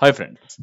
Hi friends.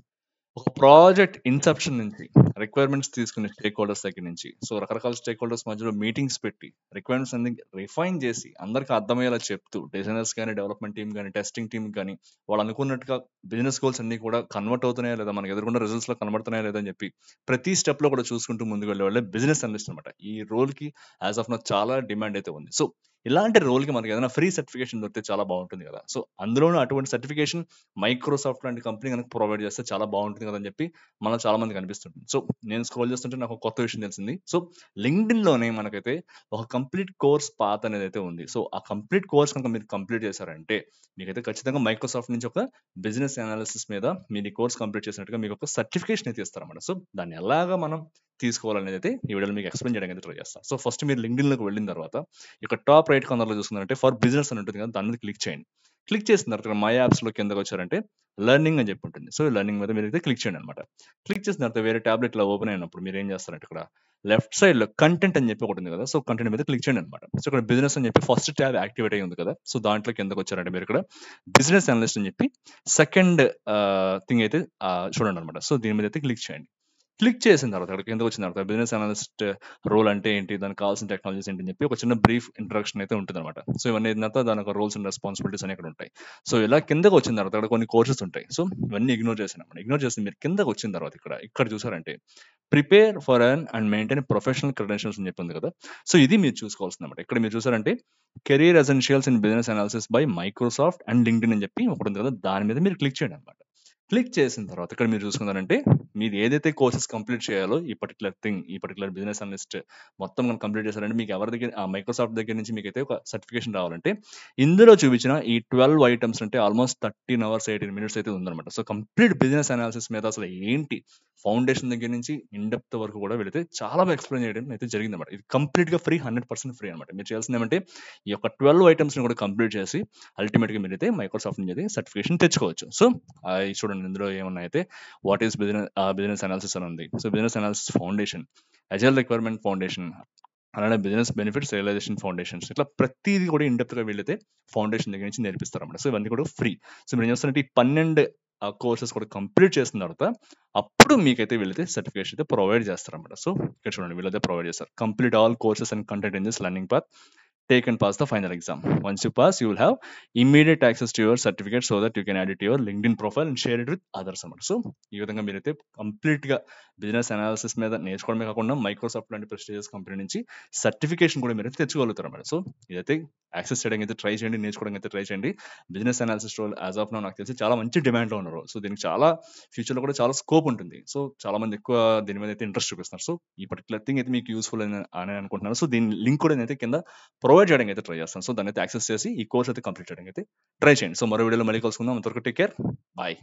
ఒక project Inception నుంచి requirements తీసుకునే స్టేక్ హోల్డర్స్ దగ్గర నుంచి రకరకాల స్టేక్ హోల్డర్స్ మధ్యలో మీటింగ్స్ పెట్టి రిక్వైర్మెంట్స్ అన్ని రిఫైన్ చేసి అందరికీ అర్థమయ్యేలా చెప్తూ డిజైనర్స్ కానీ డెవలప్మెంట్ టీమ్ కానీ టెస్టింగ్ టీమ్ కానీ వాళ్ళు అనుకున్నట్టుగా బిజినెస్ గోల్స్ అన్ని కూడా కన్వర్ట్ అవుతున్నాయా లేదా మనకి ఎదుర్కొన్న రిజల్ట్స్ లో కనబడుతున్నాయా లేదా అని చెప్పి ప్రతి స్టెప్ లో కూడా చూసుకుంటూ ముందుకు వెళ్ళే వాళ్ళే బిజినెస్ అనలిస్ట్ అనమాట. ఈ రోల్ కి యాజ్ ఆఫ్ నో చాలా డిమాండ్ అయితే ఉంది. సో ఇలాంటి రోల్ కి మనకి ఏదైనా ఫ్రీ సర్టిఫికేషన్ దొరికితే చాలా బాగుంటుంది కదా. సో అందులోనూ అటువంటి సర్టిఫికేషన్ మైక్రోసాఫ్ట్ లాంటి కంపెనీ కనుక ప్రొవైడ్ చేస్తే చాలా బాగుంటుంది కదా అని చెప్పి మనలో చాలా మందికి అనిపిస్తుంది. సో నేను స్క్రోల్ చేస్తుంటే నాకు ఒక కొత్త విషయం తెలిసింది. సో లింక్డ్ఇన్ లోనే మనకైతే ఒక కంప్లీట్ కోర్స్ పాత్ అనేది అయితే ఉంది. సో ఆ కంప్లీట్ కోర్స్ కనుక మీరు కంప్లీట్ చేశారంటే మీకైతే ఖచ్చితంగా మైక్రోసాఫ్ట్ నుంచి ఒక బిజినెస్ అనాలిసిస్ మీద మీరు ఈ కోర్స్ కంప్లీట్ చేసినట్టుగా మీకు ఒక సర్టిఫికేషన్ అయితే ఇస్తారన్నమాట. సో దాన్ని ఎలాగా మనం తీసుకోవాలనేది అయితే ఈ వీడియోలో మీకు ఎక్స్ప్లెయిన్ చేయడానికి అయితే ట్రై చేస్తాను. సో ఫస్ట్ మీరు లింక్డ్ఇన్ లోకి వెళ్ళిన తర్వాత ఇక టాప్ రైట్ కార్నర్ లో చూసుకున్నారంటే ఫర్ బిజినెస్ అని ఉంటుంది కదా, దాని మీద క్లిక్ చేయండి. క్లిక్ చేసిన తర్వాత మై యాప్స్ లో కిందకి వచ్చారంటే లెర్నింగ్ అని చెప్పి ఉంటుంది. సో లెర్నింగ్ మీద మీరు అయితే క్లిక్ చేయండి అనమాట. క్లిక్ చేసిన తర్వాత వేరే టాబ్లెట్ ఇలా ఓపెన్ అయినప్పుడు మీరు ఏం చేస్తారంటే ఇక్కడ లెఫ్ట్ సైడ్ లో కంటెంట్ అని చెప్పి ఒకటి ఉంది కదా. సో కంటెంట్ మీద క్లిక్ చేయండి అనమాట. సో ఇక్కడ బిజినెస్ అని చెప్పి ఫస్ట్ ట్యాబ్ యాక్టివేట్ అయ్యి ఉంది కదా. సో దాంట్లో కిందకి వచ్చారంటే మీరు ఇక్కడ బిజినెస్ అనలిస్ట్ అని చెప్పి సెకండ్ థింగ్ అయితే చూడండి అనమాట. సో దీని మీద అయితే క్లిక్ చేయండి. క్లిక్ చేసిన తర్వాత అక్కడికి కిందకి వచ్చిన తర్వాత బిజినెస్ అనలిస్ట్ రోల్ అంటే ఏంటి, దానికి కావాల్సిన టెక్నాలజీస్ ఏంటి అని చెప్పి ఒక చిన్న బ్రీఫ్ ఇంట్రడక్షన్ అయితే ఉంటుంది అనమాట. సో ఇవన్నీ అయిన తర్వాత దాని రోల్స్ అండ్ రెస్పాన్సిబిలిటీస్ అని ఇక్కడ ఉంటాయి. సో ఇలా కిందకి వచ్చిన తర్వాత అక్కడ కొన్ని కోర్సెస్ ఉంటాయి. సో ఇవన్నీ ఇగ్నోర్ చేసాను అనమాట. ఇగ్నోర్ చేసి మీరు కిందకి వచ్చిన తర్వాత ఇక్కడ చూసారంటే prepare for and maintain professional credentials అని చెప్పింది కదా. సో ఇది మీరు చూసుకోవాల్సింది అనమాట. ఇక్కడ మీరు చూసారంటే career essentials in business analysis by Microsoft and LinkedIn అని చెప్పి ఒకటి ఉంది కదా, దాని మీద మీరు క్లిక్ చేయండి అనమాట. క్లిక్ చేసిన తర్వాత ఇక్కడ మీరు చూసుకున్నారంటే మీరు ఏదైతే కోర్సెస్ కంప్లీట్ చేయాలో ఈ పర్టికులర్ బిజినెస్ అనలిస్ట్ మొత్తం మనం కంప్లీట్ చేశారంటే మీకు ఎవరి దగ్గర మైక్రోసాఫ్ట్ దగ్గర నుంచి మీకు అయితే ఒక సర్టిఫికేషన్ రావాలంటే ఇందులో చూపించిన ఈ 12 ఐటమ్స్ అంటే ఆల్మోస్ట్ 13 అవర్స్ 18 మినిట్స్ అయితే ఉందన్నమాట. సో కంప్లీట్ బిజినెస్ అనాలిసిస్ మీద అసలు ఏంటి ఫౌండేషన్ దగ్గర నుంచి ఇన్ డెప్త్ వరకు కూడా వెళితే చాలా ఎక్స్ప్లెయిన్ చేయడం అయితే జరిగిందన్నమాట. ఇది కంప్లీట్ గా ఫ్రీ, 100% ఫ్రీ అనమాట. మీరు చేయాల్సింది ఏమంటే ఈ యొక్క 12 ఐటమ్స్ ని కూడా కంప్లీట్ చేసి అల్టిమేట్ గా మీరైతే మైక్రోసాఫ్ట్ నుంచి అయితే సర్టిఫికేషన్ తెచ్చుకోవచ్చు. సో చూడండి ఇందులో ఏమన్నాయితే వాట్ ఈస్ బిజినెస్ అనాలిసిస్ అని ఉంది. So business analysis foundation, agile requirement foundation, అలానే బిజినెస్ బెనిఫిట్స్ రియలైజేషన్ ఫౌండేషన్స్, ఇట్లా ప్రతిదీ కూడా ఇన్ డెప్త్ గా వీళ్ళైతే ఫౌండేషన్ దగ్గర నుంచి నేర్పిస్తారు అన్నమాట. సో ఇవన్నీ కూడా ఫ్రీ. సో మీరు ఏం చేస్తారంటే ఈ 12 కోర్సెస్ కూడా కంప్లీట్ చేసిన తర్వాత అప్పుడు మీకైతే వీళ్ళైతే సర్టిఫికేషన్ అయితే ప్రొవైడ్ చేస్తారన్నమాట. సో ఇక్కడ చూడండి వీళ్ళైతే ప్రొవైడ్ చేస్తారు. Complete all courses and content in this learning path, take and pass the final exam. Once you pass, you will have immediate access to your certificate so that you can add it to your LinkedIn profile and share it with others అన్నమాట. So ఈ విధంగా మీరైతే complete గా business analysis మీద నేర్చుకోవడమే కాకుండా Microsoft లాంటి prestigious company నుంచి certification కూడా మీరైతే తెచ్చుకోగలుగుతారు అన్నమాట. సో ఇదైతే యాక్సెస్ చేయడానికి అయితే ట్రై చేయండి, నేర్చుకోవడానికి అయితే ట్రై చేయండి. Business analysis role as of now నాకు తెలిసి చాలా మంచి డిమాండ్ లో ఉన్నారు. సో దీనికి చాలా ఫ్యూచర్ లో కూడా చాలా స్కోప్ ఉంటుంది. సో చాలా మంది ఎక్కువ దీని మీద అయితే ఇంట్రెస్ట్ చూపిస్తున్నారు. సో ఈ పర్టికులర్ థింగ్ అయితే మీకు యూస్ఫుల్ అని అనుకుంటున్నాను. సో దీని లింక్ కూడా నేనైతే కింద ప్రొవైడ్ చేయడానికి అయితే ట్రై చేస్తాను. సో దాన్ని అయితే యాక్సెస్ చేసి ఈ కోర్స్ అయితే కంప్లీట్ చేయడానికి అయితే ట్రై చేయండి. సో మరో వీడియోలో మళ్ళీ కలుసుకుందాం. అంతవరకు టేక్ కేర్, బాయ్.